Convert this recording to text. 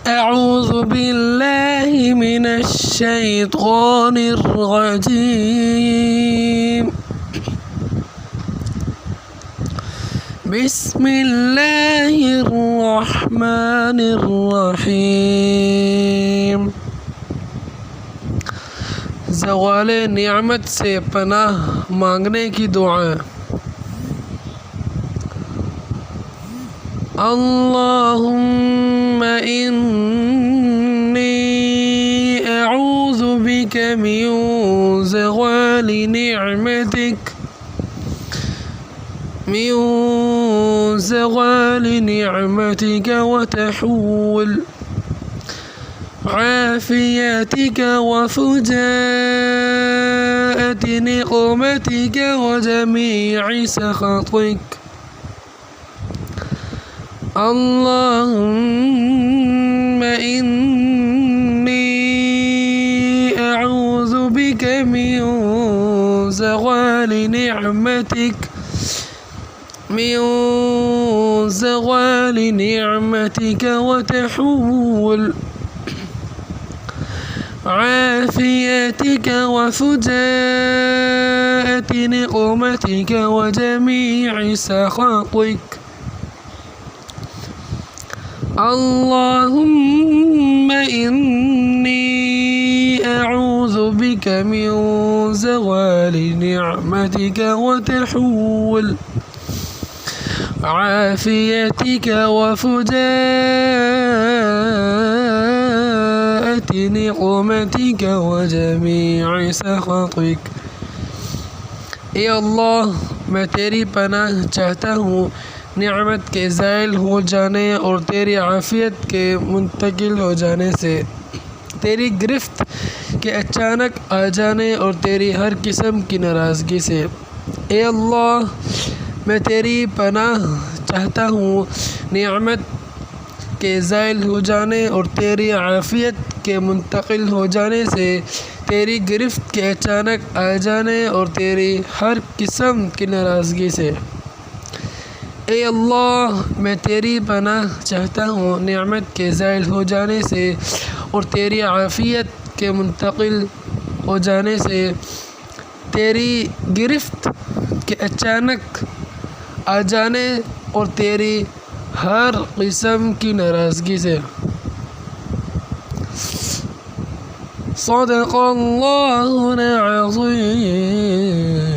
أعوذ بالله من الشيطان الرجيم بسم الله الرحمن الرحيم ज़वाल नियामत से पनाह मांगने की दुआ। अल्लाहुम्मा इन्नी अऊज़ु बिका मिन ज़वालि निअमतिक व तहव्वुल आफ़ियतिक व फुजाअति निक़मतिक व जमीअ सख़तिक। अल्लाहुम्मा इन्नी अऊज़ु बिका मिन ज़वालि निअमतिक व तहव्वुल आफ़ियतिक व फुजाअति निक़मतिक व जमीअ सख़तिक। अल्लाहुम्मा इन्नी अऊज़ु बिका मिन ज़वालि निअमतिक व तहव्वुल आफ़ियतिक व फुजाअति निक़मतिक व जमीअ सख़तिक। ए अल्लाह, मैं तेरी पनाह चाहता हूँ नियामत के ज़ाइल हो जाने और तेरी आफ़ियत के मुंतकिल हो जाने से, तेरी गिरफ्त के अचानक आ जाने और तेरी हर किस्म की नाराज़गी से। ए अल्लाह, मैं तेरी पनाह चाहता हूँ नियामत के ज़ाइल हो जाने और तेरी आफ़ियत के मुंतकिल हो जाने से, तेरी गिरफ्त के अचानक आ जाने और तेरी हर किस्म की नाराज़गी से। ए अल्लाह, मैं तेरी पनाह चाहता हूँ नियामत के ज़ाइल हो जाने से और तेरी आफ़ियत के मुंतकिल हो जाने से, तेरी गिरफ्त के अचानक आ जाने और तेरी हर किस्म की नाराज़गी से। सदक़ल्लाहुल अज़ीम।